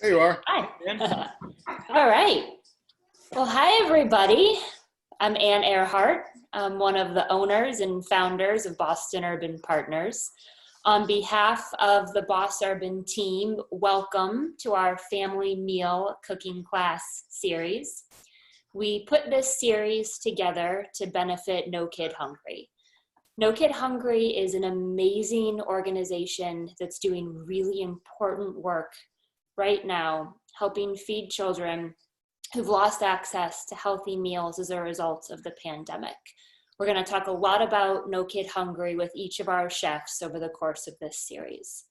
There you are. Hi. All right. Well, hi, everybody. I'm Ann Earhart. I'm one of the owners and founders of BosUrban Partners. On behalf of the BosUrban team, welcome to our family meal cooking class series. We put this series together to benefit No Kid Hungry. No Kid Hungry is an amazing organization that's doing really important work right now, helping feed children who've lost access to healthy meals as a result of the pandemic. We're going to talk a lot about No Kid Hungry with each of our chefs over the course of this series.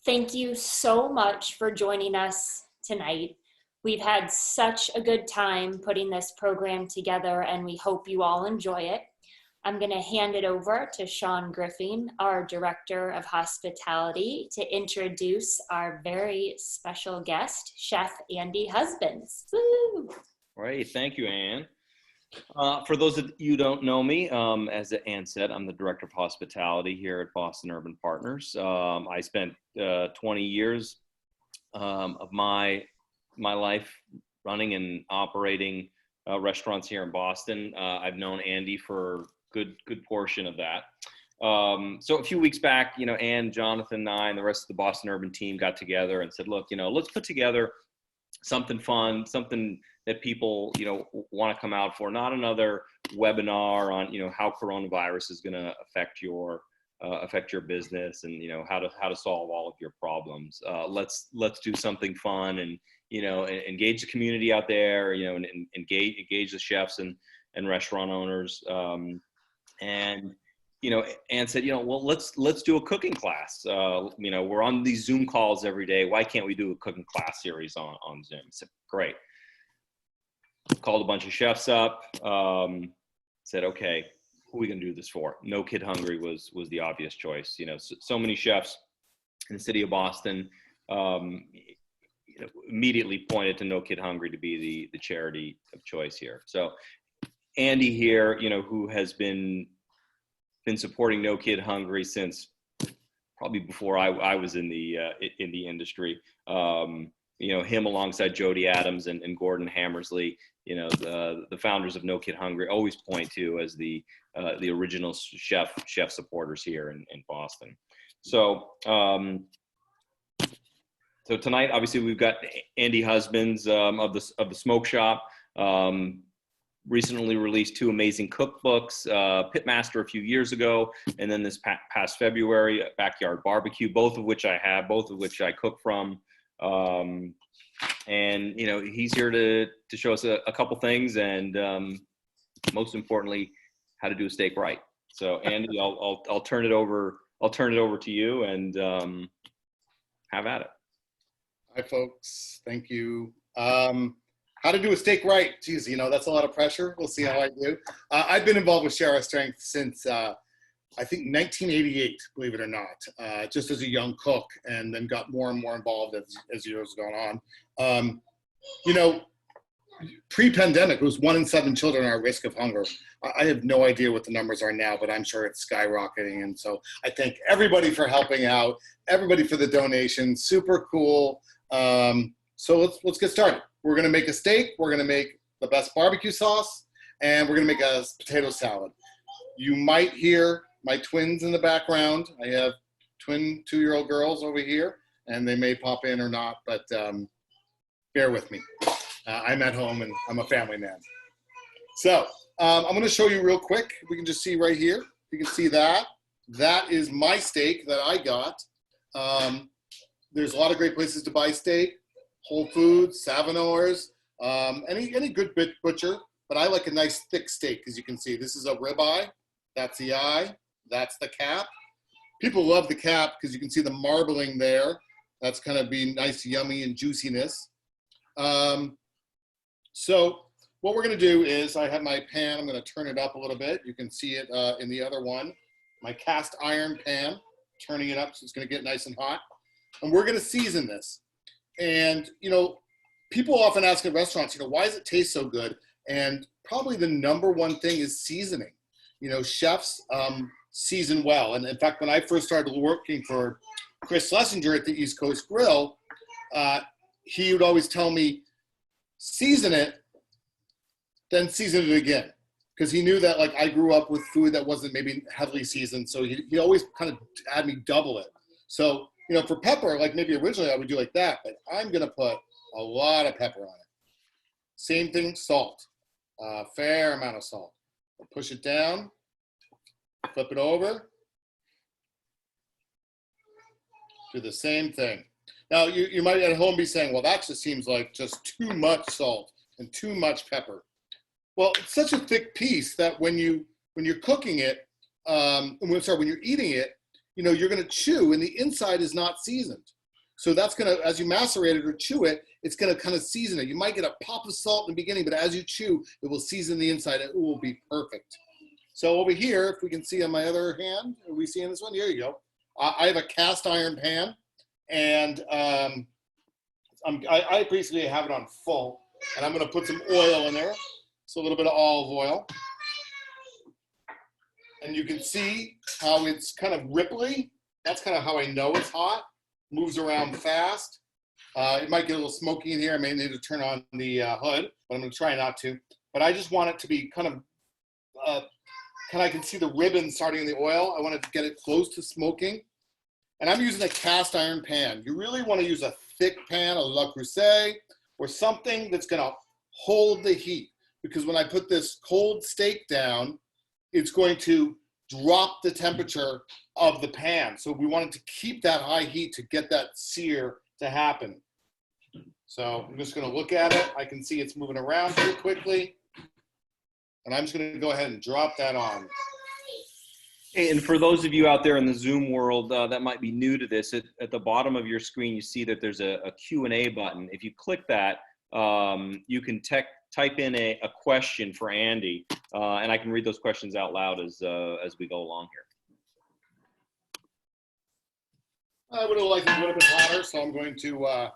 Thank you so much for joining us tonight. We've had such a good time putting this program together, and we hope you all enjoy it. I'm going to hand it over to Sean Griffin, our Director of Hospitality, to introduce our very special guest, Chef Andy Husbands. Woo! Great, thank you, Ann. For those of you who don't know me, as Ann said, I'm the Director of Hospitality here at BosUrban Partners. I spent 20 years of my life running and operating restaurants here in Boston. I've known Andy for good portion of that. So a few weeks back, Ann, Jonathan, and I, and the rest of the BosUrban team got together and said, look, let's put together something fun, something that people, want to come out for, not another webinar on, how coronavirus is going to affect your business and, how to solve all of your problems. Let's do something fun and, engage the community out there, and engage the chefs and restaurant owners. And Ann said, well, let's do a cooking class. We're on these Zoom calls every day. Why can't we do a cooking class series on Zoom? I said, great. Called a bunch of chefs up. Said, okay, who are we gonna do this for? No Kid Hungry was the obvious choice. So many chefs in the city of Boston, immediately pointed to No Kid Hungry to be the charity of choice here. So Andy here, who has been supporting No Kid Hungry since probably before I was in the industry. Him alongside Jody Adams and Gordon Hammersley, the founders of No Kid Hungry, always point to as the original chef supporters here in Boston. So tonight, obviously, we've got Andy Husbands of the Smoke Shop. Recently released 2 amazing cookbooks, Pitmaster a few years ago, and then this past February, Backyard Barbecue, both of which I cook from. And he's here to show us a couple things, and most importantly, how to do a steak right. So Andy, I'll turn it over to you, and have at it. Hi, folks. Thank you. How to do a steak right. Geez, that's a lot of pressure. We'll see how I do. I've been involved with Shara Strength since, I think, 1988, believe it or not, just as a young cook, and then got more and more involved as years gone on. Pre-pandemic, it was 1 in 7 children are at risk of hunger. I have no idea what the numbers are now, but I'm sure it's skyrocketing. And so I thank everybody for helping out, everybody for the donations. Super cool. So let's get started. We're going to make a steak. We're going to make the best barbecue sauce, and we're going to make a potato salad. You might hear my twins in the background. I have twin 2-year-old girls over here, and they may pop in or not, but bear with me. I'm at home, and I'm a family man. So I'm going to show you real quick. We can just see right here. You can see that. That is my steak that I got. There's a lot of great places to buy steak. Whole Foods, Savinore's, any good butcher, but I like a nice thick steak. As you can see, this is a ribeye. That's the eye. That's the cap. People love the cap because you can see the marbling there. That's kind of be nice, yummy, and juiciness. So what we're going to do is I have my pan. I'm going to turn it up a little bit. You can see it in the other one. My cast iron pan, turning it up so it's going to get nice and hot. And we're going to season this. And, people often ask at restaurants, why does it taste so good? And probably the number one thing is seasoning. Chefs season well. And in fact, when I first started working for Chris Schlesinger at the East Coast Grill, he would always tell me, season it, then season it again. Because he knew that like I grew up with food that wasn't maybe heavily seasoned. So he always kind of had me double it. So, you know, for pepper, like maybe originally I would do like that, but I'm going to put a lot of pepper on it. Same thing, salt, fair amount of salt. Push it down, flip it over, do the same thing. Now you might at home be saying, well, that just seems like just too much salt and too much pepper. Well, it's such a thick piece that when you're cooking it, when you're eating it, you know, you're going to chew and the inside is not seasoned. So that's going to, as you macerate it or chew it, it's going to kind of season it. You might get a pop of salt in the beginning, but as you chew, it will season the inside and it will be perfect. So over here, if we can see on my other hand, are we seeing this one? Here you go. I have a cast iron pan, and I basically have it on full, and I'm going to put some oil in there. So a little bit of olive oil. And you can see how it's kind of ripply. That's kind of how I know it's hot. Moves around fast. It might get a little smoky in here. I may need to turn on the hood, but I'm going to try not to. But I just want it to be kind of, I can see the ribbon starting in the oil. I want to get it close to smoking. And I'm using a cast iron pan. You really want to use a thick pan, a Le Creuset, or something that's going to hold the heat. Because when I put this cold steak down, it's going to drop the temperature of the pan. So we wanted to keep that high heat to get that sear to happen. So I'm just going to look at it. I can see it's moving around pretty quickly. And I'm just going to go ahead and drop that on. And for those of you out there in the Zoom world that might be new to this, at the bottom of your screen, you see that there's a Q&A button. If you click that, you can type in a question for Andy, and I can read those questions out loud as we go along here. I would have liked it a little bit hotter, so I'm going to I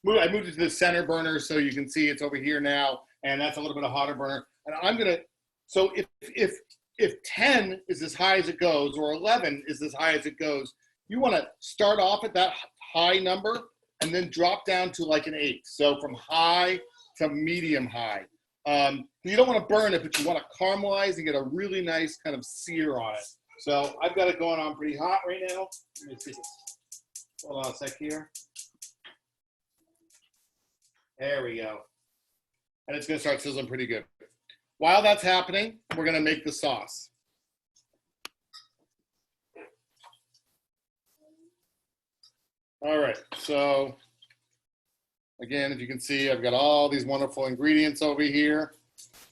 moved it to the center burner so you can see it's over here now, and that's a little bit of hotter burner. And I'm going to, so if 10 is as high as it goes, or 11 is as high as it goes, you want to start off at that high number and then drop down to like an 8. So from high to medium high. You don't want to burn it, but you want to caramelize and get a really nice kind of sear on it. So I've got it going on pretty hot right now. Let me see this. Hold on a sec here. There we go. And it's going to start sizzling pretty good. While that's happening, we're going to make the sauce. All right, so again, if you can see, I've got all these wonderful ingredients over here.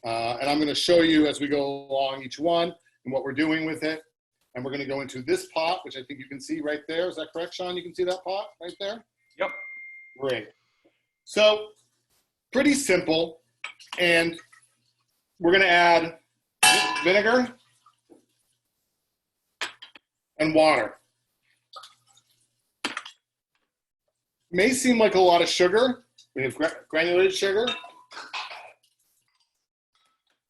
And I'm going to show you as we go along each one and what we're doing with it. And we're going to go into this pot, which I think you can see right there. Is that correct, Sean? You can see that pot right there? Yep. Great. So pretty simple. And we're going to add vinegar and water. May seem like a lot of sugar. We have granulated sugar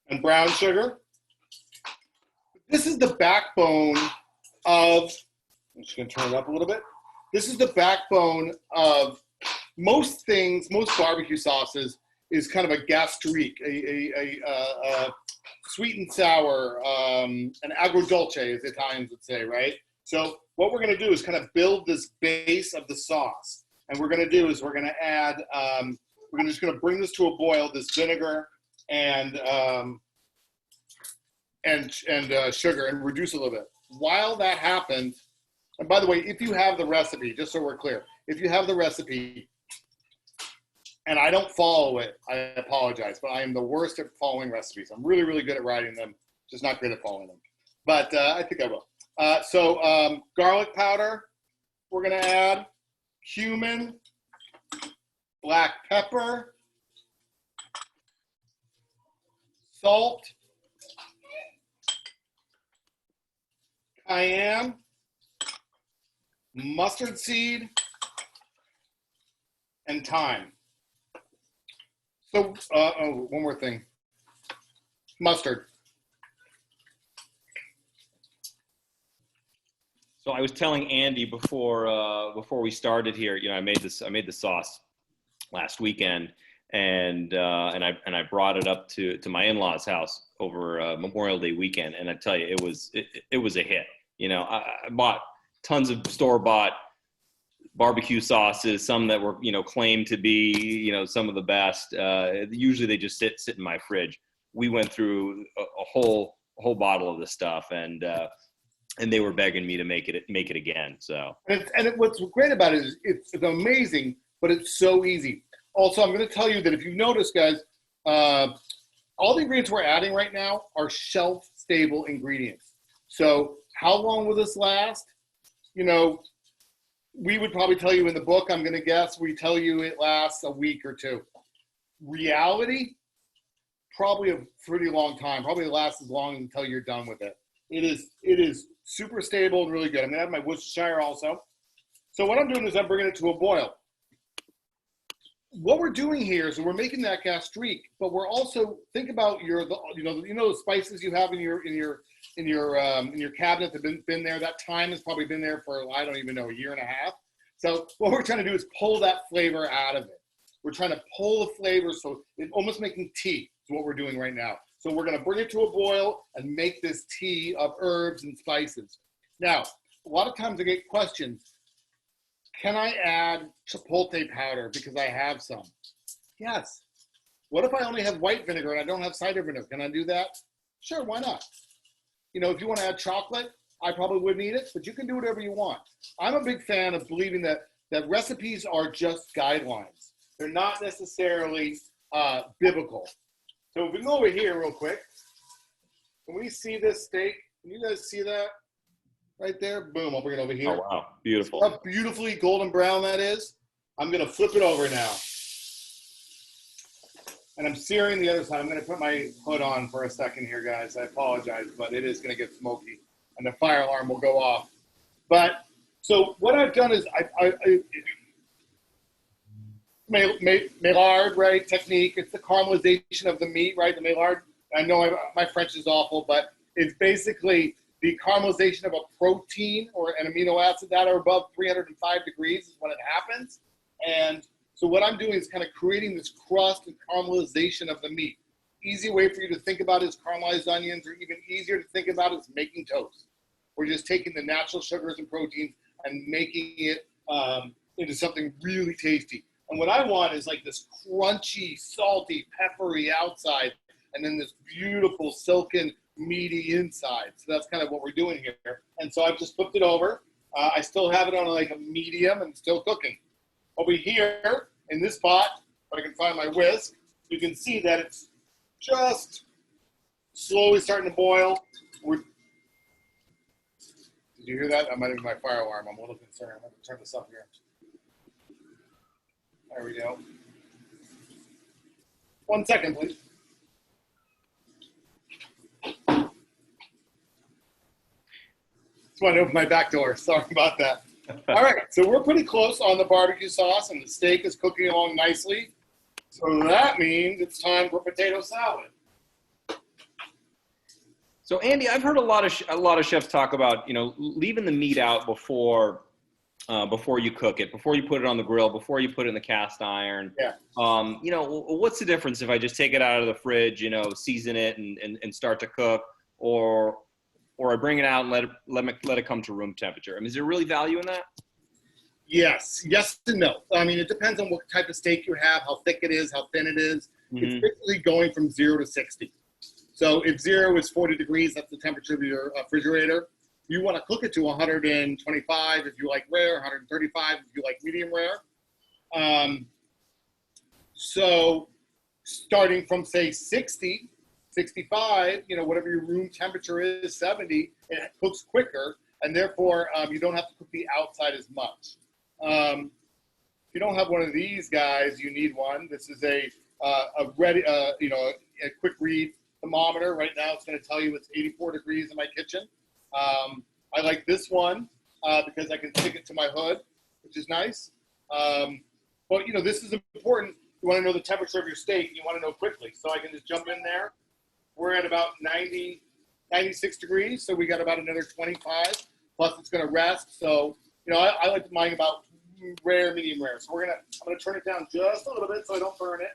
and brown sugar. This is the backbone of, I'm just going to turn it up a little bit. This is the backbone of most things, most barbecue sauces is kind of a gastrique, a sweet and sour, an agrodolce, as the Italians would say, right? So what we're going to do is kind of build this base of the sauce. And we're going to do is we're going to add, we're just going to bring this to a boil, this vinegar and sugar, and reduce a little bit. While that happens, and by the way, if you have the recipe, just so we're clear, if you have the recipe and I don't follow it, I apologize, but I am the worst at following recipes. I'm really, really good at writing them, just not good at following them. But I think I will. So garlic powder, we're going to add cumin, black pepper, salt, cayenne, mustard seed, and thyme. So, one more thing. Mustard. So I was telling Andy before we started here, you know, I made the sauce, last weekend, and I brought it up to my in-laws' house over Memorial Day weekend, and I tell you, it was a hit. You know, I bought tons of store-bought barbecue sauces, some that were, you know, claimed to be, you know, some of the best. Usually they just sit in my fridge. We went through a whole bottle of the stuff, and they were begging me to make it again. So what's great about it is it's amazing, but it's so easy. Also, I'm going to tell you that if you notice, guys, all the ingredients we're adding right now are shelf-stable ingredients. So how long will this last? You know, we would probably tell you in the book, I'm going to guess, we tell you it lasts a week or two. Reality, probably a pretty long time. Probably lasts as long until you're done with it. It is super stable and really good. I'm going to add my Worcestershire also. So what I'm doing is I'm bringing it to a boil. What we're doing here is we're making that gastrique, but we're also, think about the spices you have in your cabinet that have been there. That thyme has probably been there for, I don't even know, a year and a half. So what we're trying to do is pull that flavor out of it. We're trying to pull the flavor, so it's almost making tea is what we're doing right now. So we're going to bring it to a boil and make this tea of herbs and spices. Now, a lot of times I get questions. Can I add chipotle powder because I have some? Yes. What if I only have white vinegar and I don't have cider vinegar? Can I do that? Sure, why not? You know, if you want to add chocolate, I probably wouldn't eat it, but you can do whatever you want. I'm a big fan of believing that recipes are just guidelines. They're not necessarily biblical. So if we go over here real quick, can we see this steak? Can you guys see that? Right there, boom, I'll bring it over here. oh wow, beautiful. How beautifully golden brown that is. I'm gonna flip it over now. And I'm searing the other side. I'm gonna put my hood on for a second here, guys. I apologize, but it is gonna get smoky and the fire alarm will go off. But, so what I've done is Maillard, right, technique. It's the caramelization of the meat, right? The Maillard, I know my French is awful, but it's basically the caramelization of a protein or an amino acid that are above 305 degrees is when it happens. And so what I'm doing is kind of creating this crust and caramelization of the meat. Easy way for you to think about it is caramelized onions, or even easier to think about it is making toast. We're just taking the natural sugars and proteins and making it into something really tasty. And what I want is like this crunchy, salty, peppery outside, and then this beautiful silken, meaty inside. So that's kind of what we're doing here. And so I've just flipped it over. I still have it on like a medium and still cooking. Over here in this pot, if I can find my whisk, you can see that it's just slowly starting to boil. Did you hear that? That might have been my fire alarm. I'm a little concerned. I'm going to turn this up here. There we go. 1 second, please. Just want to open my back door. Sorry about that. All right, so we're pretty close on the barbecue sauce, and the steak is cooking along nicely. So that means it's time for potato salad. So Andy, I've heard a lot of chefs talk about, you know, leaving the meat out before you cook it, before you put it on the grill, before you put it in the cast iron. Yeah. You know, what's the difference if I just take it out of the fridge, you know, season it and start to cook, or I bring it out and let it come to room temperature? I mean, is there really value in that? Yes and no. I mean, it depends on what type of steak you have, how thick it is, how thin it is. Mm-hmm. It's basically going from 0 to 60. So if 0 is 40 degrees, that's the temperature of your refrigerator. You want to cook it to 125 if you like rare, 135 if you like medium rare. So starting from, say, 60, 65, you know, whatever your room temperature is, 70, it cooks quicker, and therefore you don't have to cook the outside as much. If you don't have one of these guys, you need one. This is a ready, a quick read thermometer. Right now it's going to tell you it's 84 degrees in my kitchen. I like this one because I can stick it to my hood, which is nice. But, you know, this is important. You want to know the temperature of your steak. You want to know quickly. So I can just jump in there. We're at about 96 degrees, so we got about another 25. Plus, it's going to rest. So, you know, I like mine about rare, medium rare. So I'm gonna turn it down just a little bit so I don't burn it.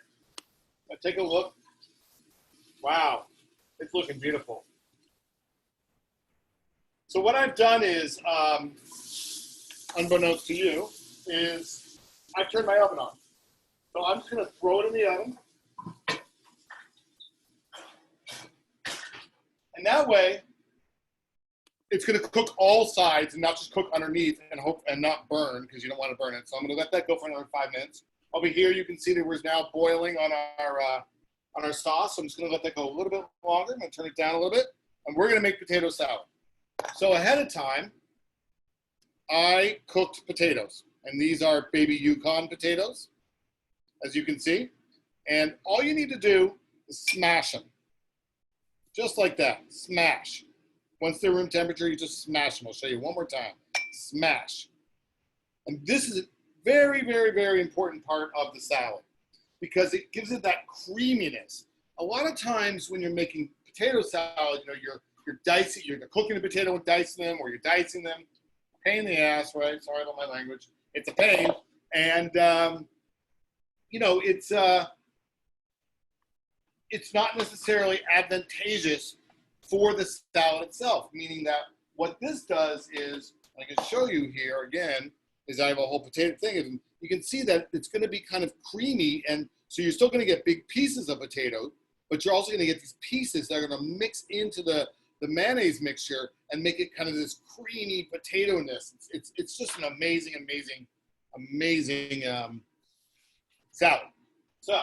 Take a look. Wow, it's looking beautiful. So what I've done is, unbeknownst to you, is I've turned my oven on. So I'm just gonna throw it in the oven. And that way, it's gonna cook all sides and not just cook underneath and not burn, because you don't wanna burn it. So I'm gonna let that go for another 5 minutes. Over here, you can see that we're now boiling on our sauce. So I'm just gonna let that go a little bit longer. I'm gonna turn it down a little bit, and we're gonna make potato salad. So ahead of time, I cooked potatoes, and these are baby Yukon potatoes, as you can see. And all you need to do is smash them, just like that, smash. Once they're room temperature, you just smash them. I'll show you one more time, smash. And this is a very, very, very important part of the salad, because it gives it that creaminess. A lot of times when you're making potato salad, you're dicing, you're cooking the potato and dicing them, or you're dicing them. Pain in the ass, right? Sorry about my language. It's a pain. And, it's not necessarily advantageous for the salad itself, meaning that what this does is, I can show you here again, is I have a whole potato thing, and you can see that it's going to be kind of creamy, and so you're still going to get big pieces of potato, but you're also going to get these pieces that are going to mix into the mayonnaise mixture and make it kind of this creamy potato-ness. It's just an amazing, amazing, amazing salad. So,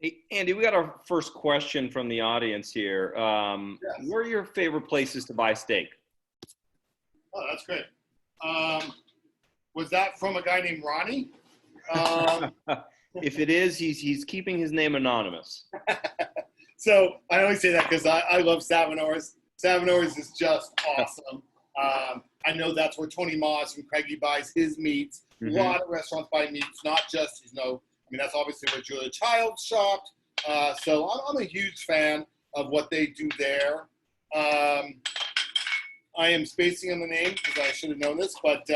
Hey, Andy, we got our first question from the audience here. Yes. Where are your favorite places to buy steak? Oh, that's great. Was that from a guy named Ronnie? If it is, he's keeping his name anonymous. So I only say that because I love Savinore's. Savinore's is just awesome. I know that's where Tony Moss from Craigie buys his meats. Mm-hmm. A lot of restaurants buy meats, not just, that's obviously where Julia Childs shopped. So I'm a huge fan of what they do there. I am spacing on the name because I should have known this, but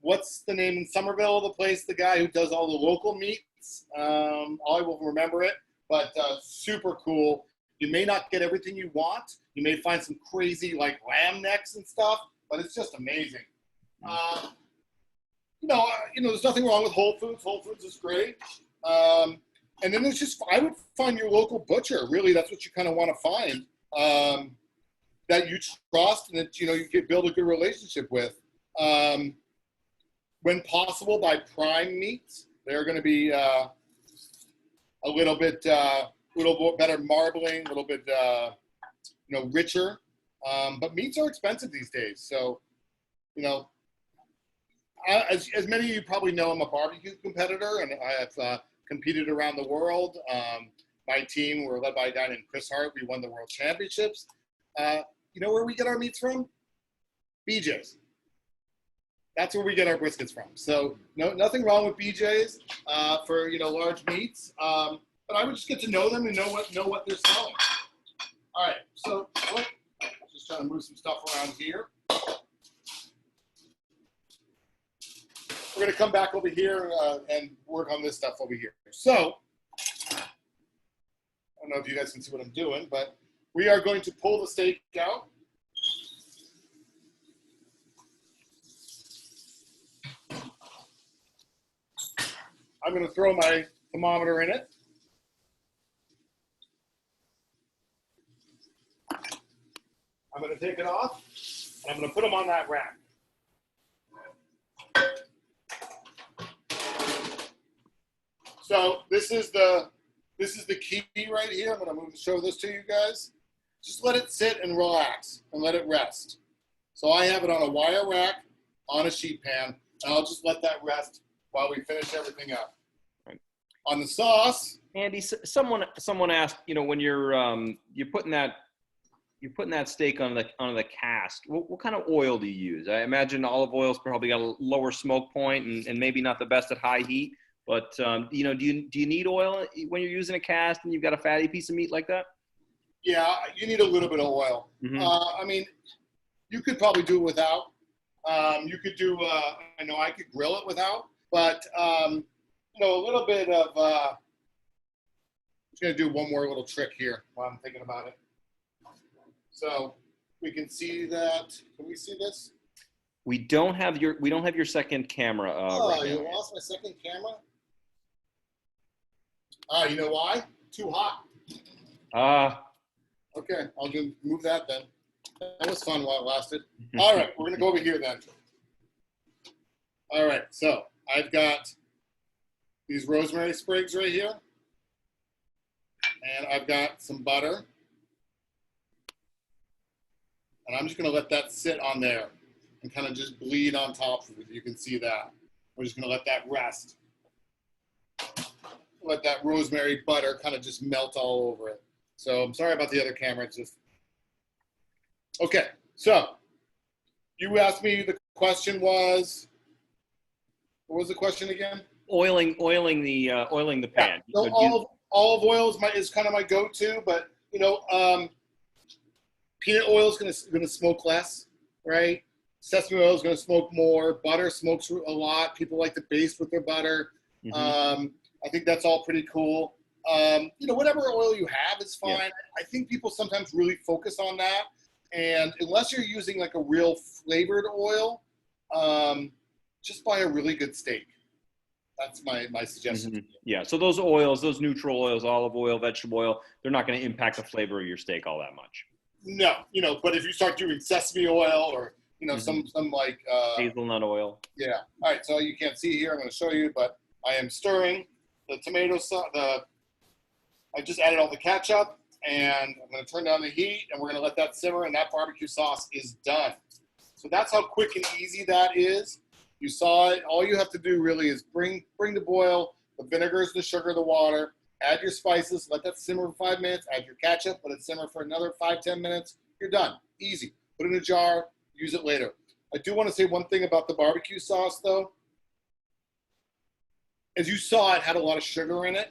what's the name in Somerville, the place, the guy who does all the local meats? I will remember it, but super cool. You may not get everything you want. You may find some crazy like lamb necks and stuff, but it's just amazing. There's nothing wrong with Whole Foods. Whole Foods is great. And then I would find your local butcher. Really, that's what you kind of want to find, that you trust and that, you can build a good relationship with. When possible, buy prime meats. They're going to be a little bit better marbling, a little bit, richer. But meats are expensive these days. So, as many of you probably know, I'm a barbecue competitor, and I have competed around the world. My team, we're led by a guy named Chris Hart. We won the world championships. You know where we get our meats from? BJ's. That's where we get our briskets from. So nothing wrong with BJ's for large meats, but I would just get to know them and know what they're selling. All right, so just trying to move some stuff around here. We're going to come back over here and work on this stuff over here. So, I don't know if you guys can see what I'm doing, but we are going to pull the steak out. I'm going to throw my thermometer in it. I'm going to take it off, and I'm going to put them on that rack. So this is the key right here. I'm going to show this to you guys. Just let it sit and relax and let it rest. So I have it on a wire rack on a sheet pan, and I'll just let that rest while we finish everything up. Right. On the sauce, Andy, someone asked, when you're putting that steak on the cast, what kind of oil do you use? I imagine olive oil's probably got a lower smoke point and maybe not the best at high heat. But do you need oil when you're using a cast and you've got a fatty piece of meat like that? Yeah, you need a little bit of oil. Mm-hmm. You could probably do it without. You could do, I know I could grill it without, but, you know, a little bit of, I'm just going to do one more little trick here while I'm thinking about it. So we can see that. Can we see this? We don't have your second camera right You now. lost my second camera? You know why? Too hot. Okay, I'll just move that then. That was fun while it lasted. All right, we're going to go over here then. All right, so I've got these rosemary sprigs right here. And I've got some butter. And I'm just going to let that sit on there and kind of just bleed on top of it. You can see that. We're just going to let that rest. Let that rosemary butter kind of just melt all over it. So I'm sorry about the other camera. It's just okay. So you asked me, the question was, what was the question again? Oiling the pan. Yeah. So olive oil is kind of my go-to, but you know, peanut oil is gonna smoke less, right? Sesame oil is gonna smoke more. Butter smokes a lot. People like to baste with their butter. Mm-hmm. I think that's all pretty cool. You know, whatever oil you have is fine. Yeah. I think people sometimes really focus on that, and unless you're using like a real flavored oil, just buy a really good steak. That's my suggestion. Mm-hmm. Yeah. So those oils, those neutral oils, olive oil, vegetable oil, they're not going to impact the flavor of your steak all that much. No, you know, but if you start doing sesame oil or you know Mm-hmm. some like Hazelnut oil. yeah. All right. So you can't see here. I'm going to show you, but I am stirring the tomato sauce. I just added all the ketchup, and I'm going to turn down the heat, and we're going to let that simmer, and that barbecue sauce is done. So that's how quick and easy that is. You saw it. All you have to do really is bring to boil the vinegars, the sugar, the water, add your spices, let that simmer for 5 minutes, add your ketchup, let it simmer for another 5-10 minutes. You're done. Easy. Put it in a jar, use it later. I do want to say one thing about the barbecue sauce, though. As you saw, it had a lot of sugar in it.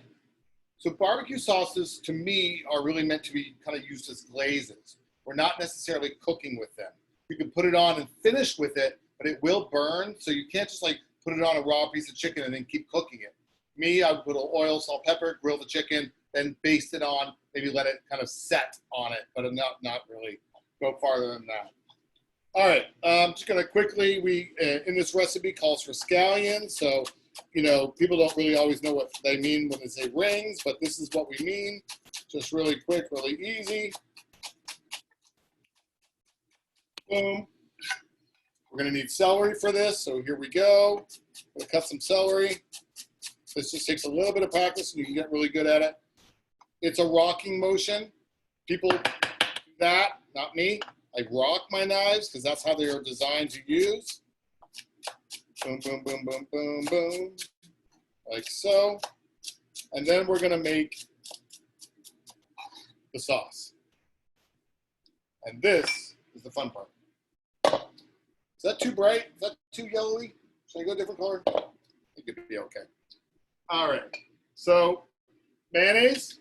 So barbecue sauces, to me, are really meant to be kind of used as glazes. We're not necessarily cooking with them. You can put it on and finish with it, but it will burn. So you can't just like put it on a raw piece of chicken and then keep cooking it. Me, I would put oil, salt, pepper, grill the chicken, then baste it on, maybe let it kind of set on it, but not really go farther than that. All right, just gonna quickly, in this recipe calls for scallions. So, you know, people don't really always know what they mean when they say rings, but this is what we mean. Just really quick, really easy. Boom. We're gonna need celery for this, so here we go. I'm gonna cut some celery. This just takes a little bit of practice and you can get really good at it. It's a rocking motion. People do that, not me. I rock my knives because that's how they are designed to use. Boom, boom, boom, boom, boom, boom. Like so. And then we're gonna make the sauce. And this is the fun part. Is that too bright? Is that too yellowy? Should I go a different color? I think it'd be okay. All right. So mayonnaise.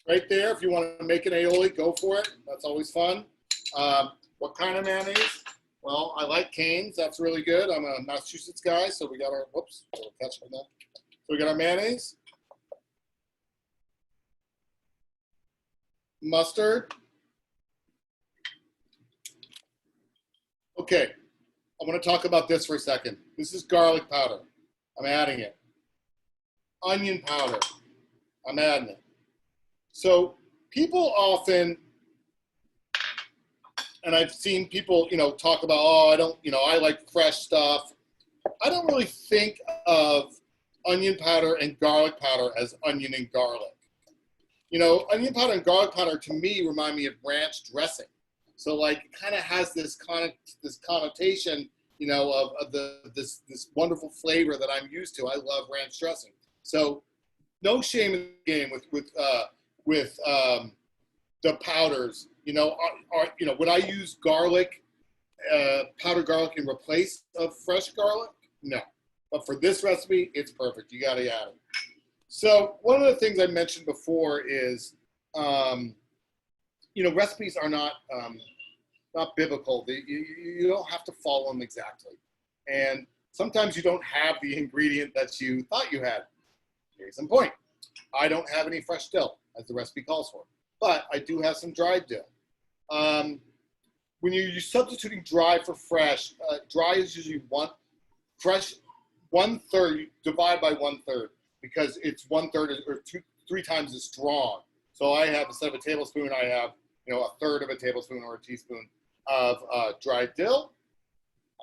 Right there. If you want to make an aioli, go for it. That's always fun. What kind of mayonnaise? Well, I like Cane's. That's really good. I'm a Massachusetts guy, so we got our, whoops, a little ketchup in that. So we got our mayonnaise. Mustard. Okay, I want to talk about this for a second. This is garlic powder. I'm adding it. Onion powder. I'm adding it. So people often, and I've seen people, you know, talk about, oh, I don't, you know, I like fresh stuff. I don't really think of onion powder and garlic powder as onion and garlic. You know, onion powder and garlic powder to me remind me of ranch dressing. So like it kind of has this connotation, you know, of this wonderful flavor that I'm used to. I love ranch dressing. So no shame in the game with the powders. You know, you know, would I use garlic, powdered garlic in place of fresh garlic? No. But for this recipe, it's perfect. You got to add it. So one of the things I mentioned before is, you know, recipes are not not biblical. You don't have to follow them exactly. And sometimes you don't have the ingredient that you thought you had. Case in point, I don't have any fresh dill, as the recipe calls for, but I do have some dried dill. When you're substituting dry for fresh, dry is usually fresh 1/3, you divide by 1/3 because it's 1/3 or 3 times as strong. So I have, instead of a tablespoon, I have, 1/3 of a tablespoon or a teaspoon of dried dill.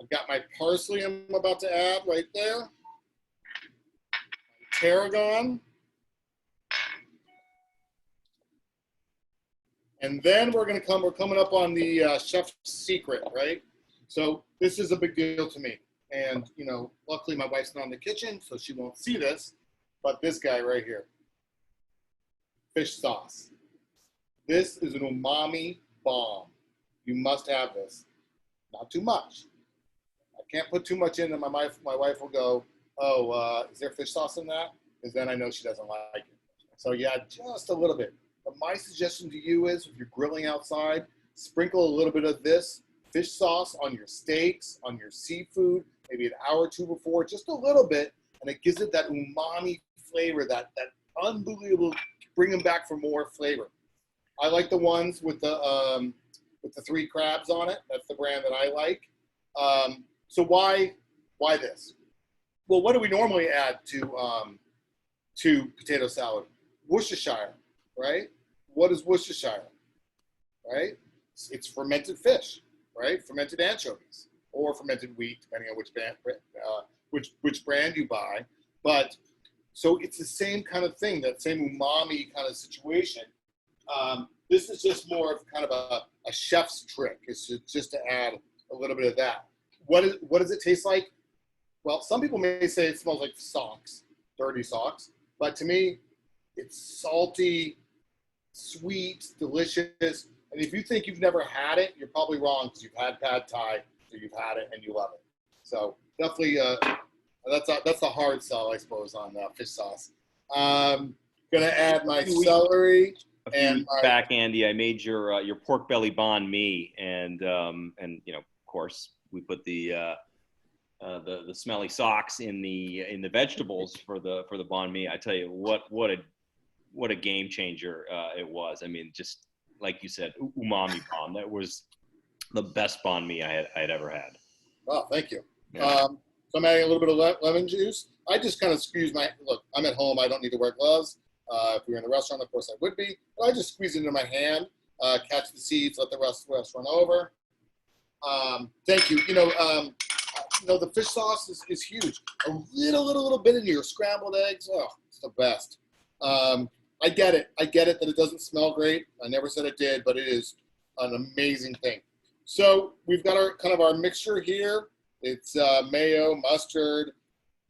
I've got my parsley I'm about to add right there. Tarragon. And then we're coming up on the chef's secret, right? So this is a big deal to me. And, luckily my wife's not in the kitchen, so she won't see this, but this guy right here, fish sauce. This is an umami bomb. You must have this. Not too much. I can't put too much in, and my wife will go, oh, is there fish sauce in that? Because then I know she doesn't like it. So yeah, just a little bit. But my suggestion to you is, if you're grilling outside, sprinkle a little bit of this fish sauce on your steaks, on your seafood, maybe an hour or two before, just a little bit, and it gives it that umami flavor, that unbelievable, bring them back for more flavor. I like the ones with the 3 crabs on it. That's the brand that I like. So why this? Well, what do we normally add to potato salad? Worcestershire, right? What is Worcestershire, right? It's fermented fish, right? Fermented anchovies or fermented wheat, depending on which brand you buy. But so it's the same kind of thing, that same umami kind of situation. This is just more of kind of a chef's trick. It's just to add a little bit of that. What does it taste like? Well, some people may say it smells like socks, dirty socks. But to me, it's salty, sweet, delicious. And if you think you've never had it, you're probably wrong, because you've had pad thai, so you've had it and you love it. So definitely, that's a hard sell, I suppose, on fish sauce. Gonna add my celery. A few weeks back, Andy, I made your pork belly banh mi, and of course, we put the smelly socks in the vegetables for the banh mi. I tell you what a game changer it was. I mean, just like you said, umami bomb. That was the best banh mi I had ever had. Oh, thank you. Yeah. So I'm adding a little bit of lemon juice. I just kind of squeeze look, I'm at home. I don't need to wear gloves. If we were in the restaurant, of course I would be. But I just squeeze it into my hand, catch the seeds, let the rest run over. Thank you. The fish sauce is huge. A little bit in your scrambled eggs. Oh, it's the best. I get it that it doesn't smell great. I never said it did, but it is an amazing thing. So we've got our mixture here. It's mayo, mustard,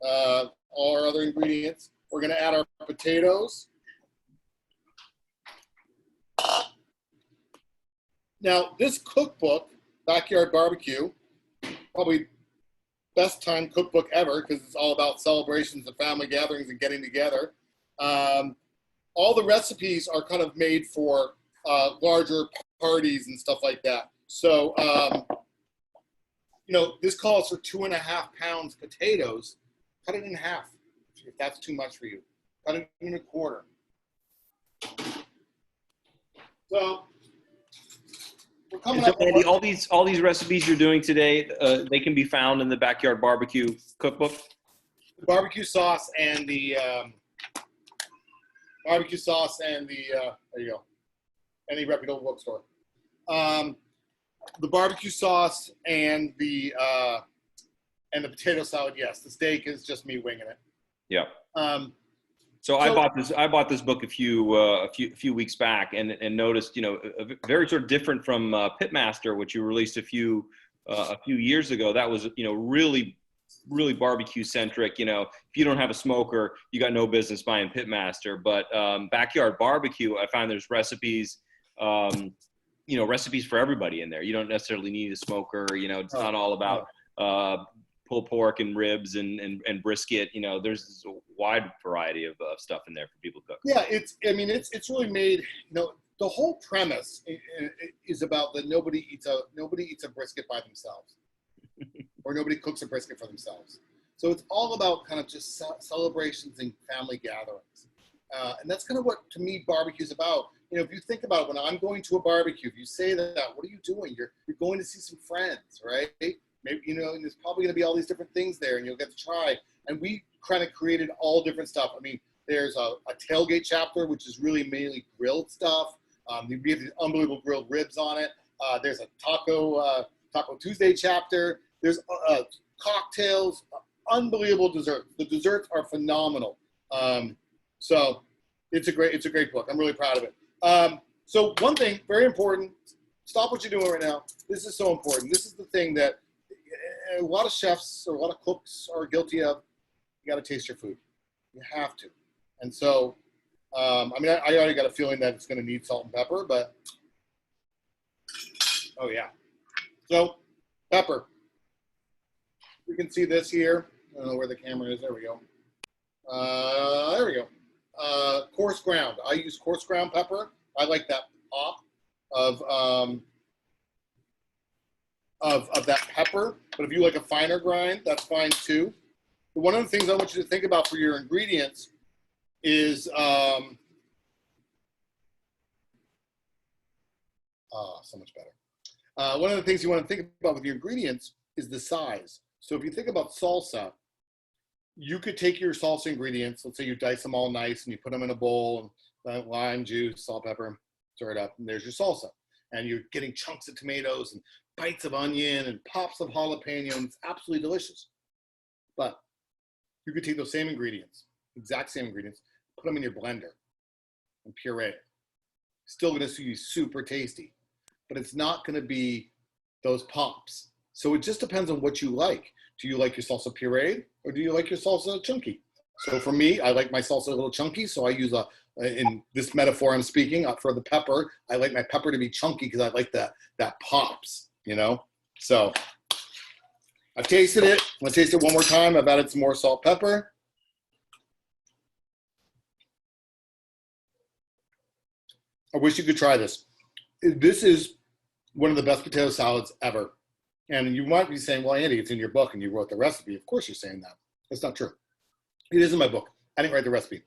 all our other ingredients. We're going to add our potatoes. Now, this cookbook, Backyard Barbecue, probably best timed cookbook ever, because it's all about celebrations and family gatherings and getting together. All the recipes are kind of made for larger parties and stuff like that. So, this calls for 2.5 pounds potatoes. Cut it in half if that's too much for you. Cut it in a quarter. So, we're coming up. Andy, all these recipes you're doing today, they can be found in the Backyard Barbecue cookbook. The barbecue sauce and the there you go, any reputable bookstore. The barbecue sauce and the potato salad, yes. The steak is just me winging it. Yeah. So I bought this book a few weeks back, and noticed, very sort of different from Pitmaster, which you released a few years ago. That was, really barbecue centric. If you don't have a smoker, you got no business buying Pitmaster. But Backyard Barbecue, I find there's recipes, recipes for everybody in there. You don't necessarily need a smoker. It's not all about pulled pork and ribs and brisket. There's a wide variety of stuff in there for people to cook. Yeah, it's really made. the whole premise is about that nobody eats a brisket by themselves, or nobody cooks a brisket for themselves. So it's all about kind of just celebrations and family gatherings. And that's kind of what, to me, barbecue is about. You know, if you think about it, when I'm going to a barbecue, if you say that, what are you doing? You're going to see some friends, right? Maybe, you know, and there's probably going to be all these different things there, and you'll get to try. And we kind of created all different stuff. I mean, there's a tailgate chapter, which is really mainly grilled stuff. We have these unbelievable grilled ribs on it. There's a Taco Tuesday chapter. There's cocktails, unbelievable desserts. The desserts are phenomenal. So it's a great book. I'm really proud of it. So one thing, very important, stop what you're doing right now. This is so important. This is the thing that a lot of chefs or a lot of cooks are guilty of. You got to taste your food. You have to. And so, I mean, I already got a feeling that it's going to need salt and pepper, but, oh yeah. So, pepper. You can see this here. I don't know where the camera is. There we go. There we go. Coarse ground. I use coarse ground pepper. I like that pop of that pepper. But if you like a finer grind, that's fine too. But one of the things I want you to think about for your ingredients is so much better. One of the things you want to think about with your ingredients is the size. So if you think about salsa, you could take your salsa ingredients, let's say you dice them all nice and you put them in a bowl, and lime juice, salt, pepper, stir it up, and there's your salsa. And you're getting chunks of tomatoes and bites of onion and pops of jalapeno, and it's absolutely delicious. But you could take those same ingredients, exact same ingredients, put them in your blender and puree it. Still gonna be super tasty, but it's not gonna be those pops. So it just depends on what you like. Do you like your salsa pureed, or do you like your salsa chunky? So for me, I like my salsa a little chunky, so I use in this metaphor I'm speaking, for the pepper, I like my pepper to be chunky because I like that pops, you know? So I've tasted it. I'm gonna taste it one more time. I've added some more salt, pepper. I wish you could try this. This is one of the best potato salads ever. And you might be saying, well, Andy, it's in your book and you wrote the recipe. Of course you're saying that. That's not true. It is in my book. I didn't write the recipe.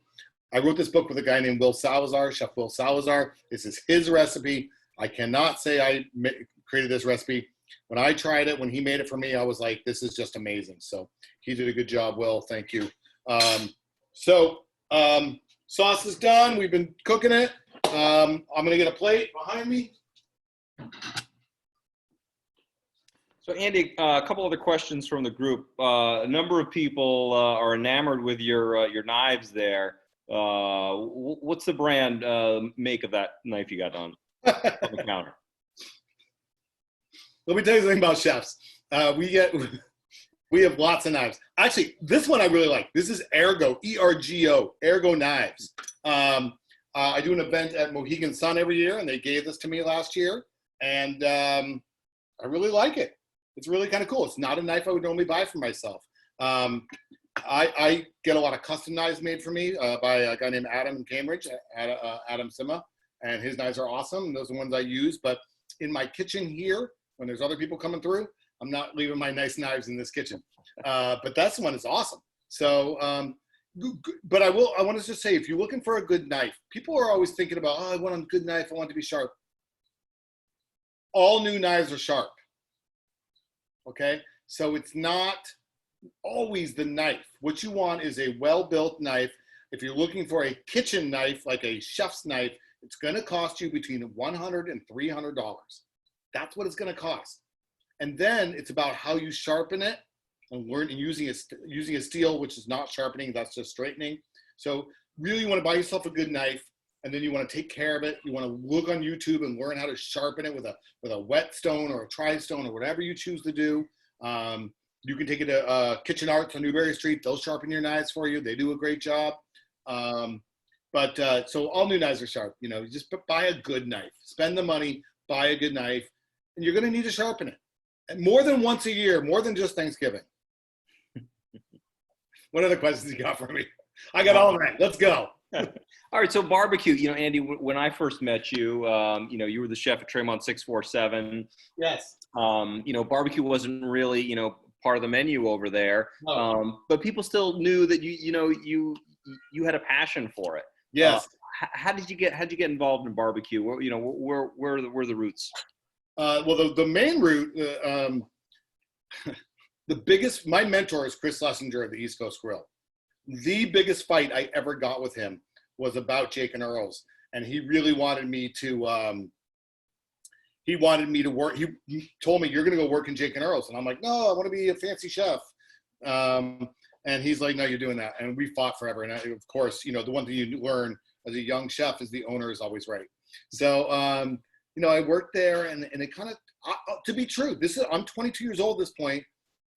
I wrote this book with a guy named Will Salazar, Chef Will Salazar. This is his recipe. I cannot say I created this recipe. When I tried it, when he made it for me, I was like, this is just amazing. So he did a good job, Will. Thank you. Sauce is done. We've been cooking it. I'm going to get a plate behind me. So Andy, a couple other questions from the group. A number of people are enamored with your knives there. What's the brand make of that knife you got on the counter? Let me tell you something about chefs. We have lots of knives. Actually, this one I really like. This is Ergo, E-R-G-O, Ergo knives. I do an event at Mohegan Sun every year, and they gave this to me last year, and I really like it. It's really kind of cool. It's not a knife I would normally buy for myself. I get a lot of custom knives made for me by a guy named Adam in Cambridge, Adam Sima, and his knives are awesome. And those are the ones I use. But in my kitchen here, when there's other people coming through, I'm not leaving my nice knives in this kitchen. But that's the one that's awesome. So, but I want to just say, if you're looking for a good knife, people are always thinking about, oh, I want a good knife. I want it to be sharp. All new knives are sharp. Okay, so it's not always the knife. What you want is a well-built knife. If you're looking for a kitchen knife, like a chef's knife, it's going to cost you between $100 and $300. That's what it's going to cost. And then it's about how you sharpen it and using a steel, which is not sharpening, that's just straightening. So really you want to buy yourself a good knife, and then you want to take care of it. You want to look on YouTube and learn how to sharpen it with a whetstone or a tri-stone or whatever you choose to do. You can take it to Kitchen Arts on Newberry Street. They'll sharpen your knives for you. They do a great job. So all new knives are sharp. You know, just buy a good knife. Spend the money, buy a good knife, and you're going to need to sharpen it. And more than once a year, more than just Thanksgiving. What other questions you got for me? I got all night. Let's go. All right, so barbecue. Andy, when I first met you, you were the chef at Tremont 647. Yes. Barbecue wasn't really, part of the menu over there. No. But people still knew that you had a passion for it. Yes. How'd you get involved in barbecue? Where are the roots? Well, the main route, my mentor is Chris Schlesinger of the East Coast Grill. The biggest fight I ever got with him was about Jake and Earl's, and he really wanted me to. Work. He told me, "You're going to go work in Jake and Earl's," and I'm like, "No, I want to be a fancy chef." And he's like, "No, you're doing that." And we fought forever. And of course, the one thing you learn as a young chef is the owner is always right. So, I worked there, and it kind of, to be true, I'm 22 years old at this point.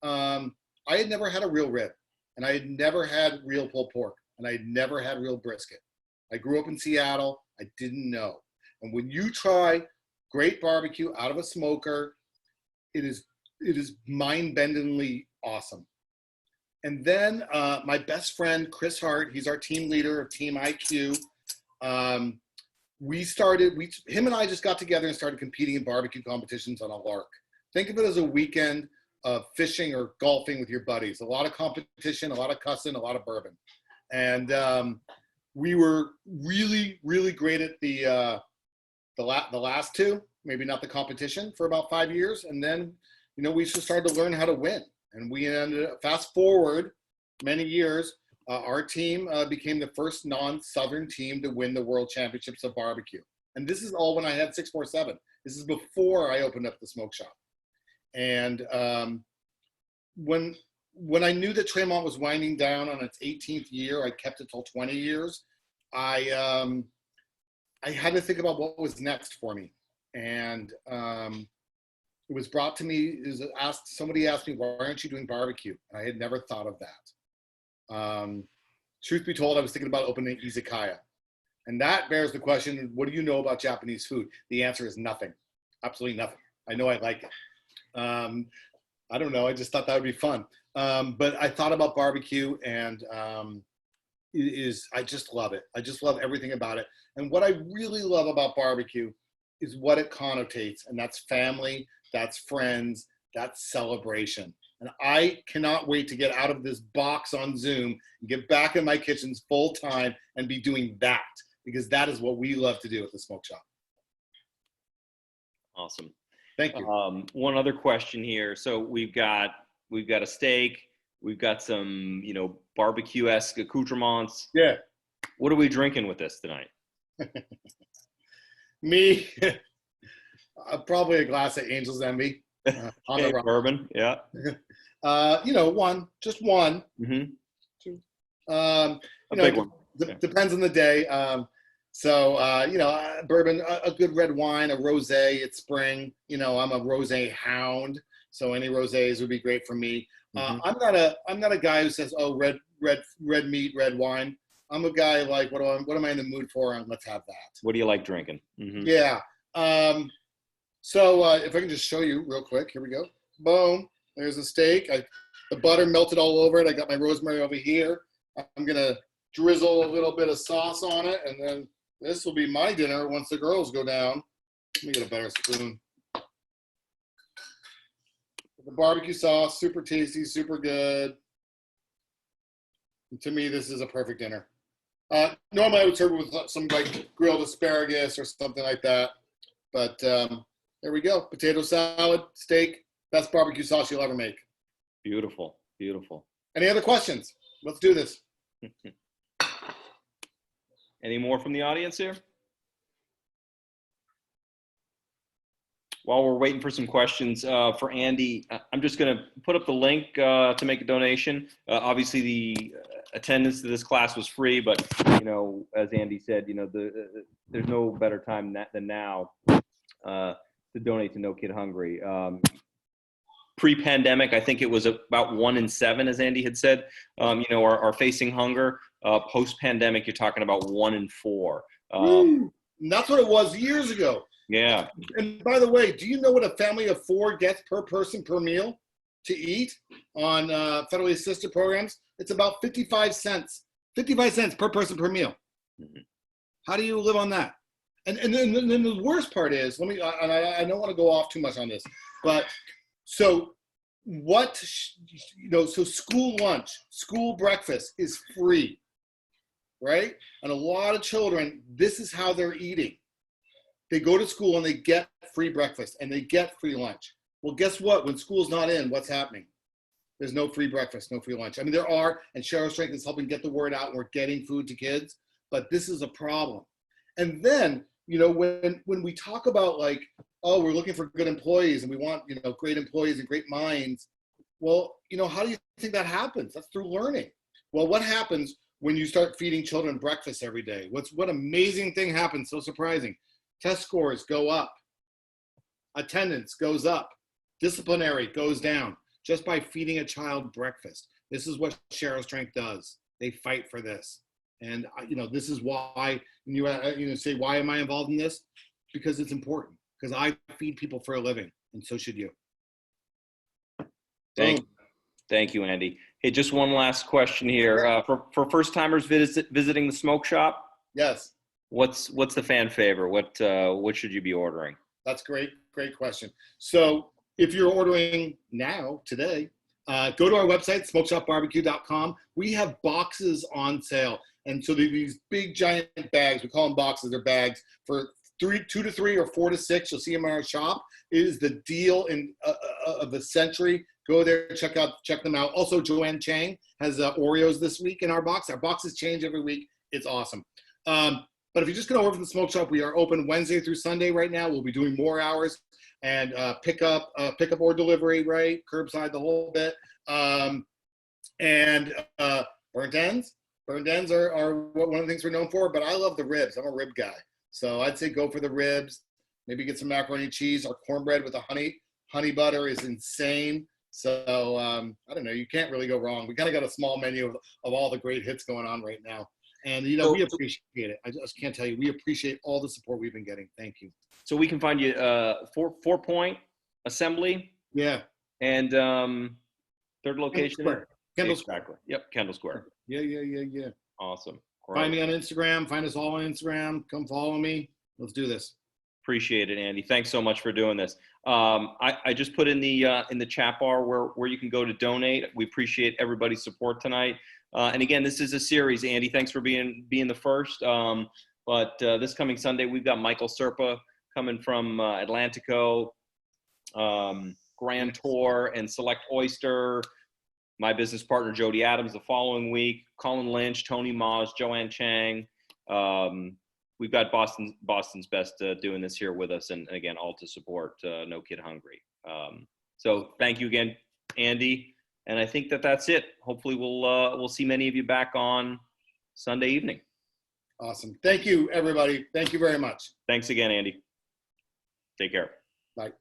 I had never had a real rib, and I had never had real pulled pork, and I had never had real brisket. I grew up in Seattle. I didn't know. And when you try great barbecue out of a smoker, it is mind-bendingly awesome. And then my best friend, Chris Hart, he's our team leader of Team IQ. Him and I just got together and started competing in barbecue competitions on a lark. Think of it as a weekend of fishing or golfing with your buddies. A lot of competition, a lot of cussing, a lot of bourbon. And we were really, really great at the last two, maybe not the competition, for about 5 years. And then, we just started to learn how to win. And we ended up, fast forward many years, our team became the first non-Southern team to win the World Championships of Barbecue. And this is all when I had 647. This is before I opened up the smoke shop. And when I knew that Tremont was winding down on its 18th year, I kept it till 20 years. I had to think about what was next for me. And it was brought to me, somebody asked me, "Why aren't you doing barbecue?" And I had never thought of that. Truth be told, I was thinking about opening izakaya. And that bears the question, what do you know about Japanese food? The answer is nothing. Absolutely nothing. I know I like it. I don't know. I just thought that would be fun. But I thought about barbecue, and I just love it. I just love everything about it. And what I really love about barbecue is what it connotates. And that's family, that's friends, that's celebration. And I cannot wait to get out of this box on Zoom and get back in my kitchens full time and be doing that, because that is what we love to do at the Smoke Shop. Awesome. Thank you. One other question here. So we've got a steak. We've got some, barbecue-esque accoutrements. Yeah. What are we drinking with this tonight? Me, probably a glass of Angel's Envy. On the bourbon, yeah. Just one. Mm-hmm. Two. A big one. Depends on the day. Bourbon, a good red wine, a rosé. It's spring. I'm a rosé hound, so any rosés would be great for me. Mm-hmm. I'm not a guy who says, "Oh, red meat, red wine." I'm a guy like, what am I in the mood for? And let's have that. What do you like drinking? Mm-hmm. Yeah. So if I can just show you real quick, here we go. Boom. There's the steak. The butter melted all over it. I got my rosemary over here. I'm gonna drizzle a little bit of sauce on it, and then this will be my dinner once the girls go down. Let me get a better spoon. The barbecue sauce, super tasty, super good. And to me, this is a perfect dinner. Normally, I would serve it with some like grilled asparagus or something like that. But there we go. Potato salad, steak, best barbecue sauce you'll ever make. Beautiful, beautiful. Any other questions? Let's do this. Any more from the audience here? While we're waiting for some questions for Andy, I'm just going to put up the link to make a donation. Obviously, the attendance to this class was free, but as Andy said, there's no better time than now to donate to No Kid Hungry. Pre-pandemic, I think it was about 1 in 7, as Andy had said, are facing hunger. Post-pandemic, you're talking about 1 in 4. And that's what it was years ago. Yeah. And by the way, do you know what a family of 4 gets per person per meal to eat on federally assisted programs? It's about 55 cents. 55 cents per person per meal. Mhm. How do you live on that? And then the worst part is, I don't want to go off too much on this, but so so school lunch, school breakfast is free, right? And a lot of children, this is how they're eating. They go to school and they get free breakfast and they get free lunch. Well, guess what? When school's not in, what's happening? There's no free breakfast, no free lunch. I mean, there are, and Cheryl Strength is helping get the word out, and we're getting food to kids, but this is a problem. And then, when we talk about like, oh, we're looking for good employees and we want, great employees and great minds. Well, how do you think that happens? That's through learning. Well, what happens when you start feeding children breakfast every day? What amazing thing happens? So surprising. Test scores go up. Attendance goes up. Disciplinary goes down just by feeding a child breakfast. This is what Cheryl Strength does. They fight for this. And, this is why you say, why am I involved in this? Because it's important. Because I feed people for a living, and so should you. Thank you, Andy. Hey, just one last question here. For first timers visiting the smoke shop, Yes. what's the fan favorite? What should you be ordering? That's great question. So if you're ordering now, today, go to our website, smokeshopbarbecue.com. We have boxes on sale. And so these big giant bags, we call them boxes, they're bags, for 2 to 3 or 4 to 6. You'll see them in our shop. It is the deal of the century. Go there, check them out. Also, Joanne Chang has Oreos this week in our box. Our boxes change every week. It's awesome. But if you're just going to order from the smoke shop, we are open Wednesday through Sunday right now. We'll be doing more hours and pick up or delivery, right? Curbside, the whole bit. Burnt ends. Burnt ends are one of the things we're known for, but I love the ribs. I'm a rib guy. So I'd say go for the ribs. Maybe get some macaroni and cheese. Our cornbread with the honey butter is insane. So I don't know. You can't really go wrong. We kind of got a small menu of all the great hits going on right now. And, we appreciate it. I just can't tell you. We appreciate all the support we've been getting. Thank you. So we can find you 4 Point Assembly. Yeah. And third location? Kendall Square. Exactly. Yep, Kendall Square. Yeah. Awesome. Great. Find me on Instagram. Find us all on Instagram. Come follow me. Let's do this. Appreciate it, Andy. Thanks so much for doing this. I just put in the chat bar where you can go to donate. We appreciate everybody's support tonight. And again, this is a series. Andy, thanks for being the first. But this coming Sunday, we've got Michael Serpa coming from Atlantico, Grand Tour, and Select Oyster. My business partner, Jody Adams, the following week. Colin Lynch, Tony Moz, Joanne Chang. We've got Boston's Best doing this here with us, and again, all to support No Kid Hungry. So thank you again, Andy, and I think that's it. Hopefully, we'll see many of you back on Sunday evening. Awesome. Thank you, everybody. Thank you very much. Thanks again, Andy. Take care. Bye.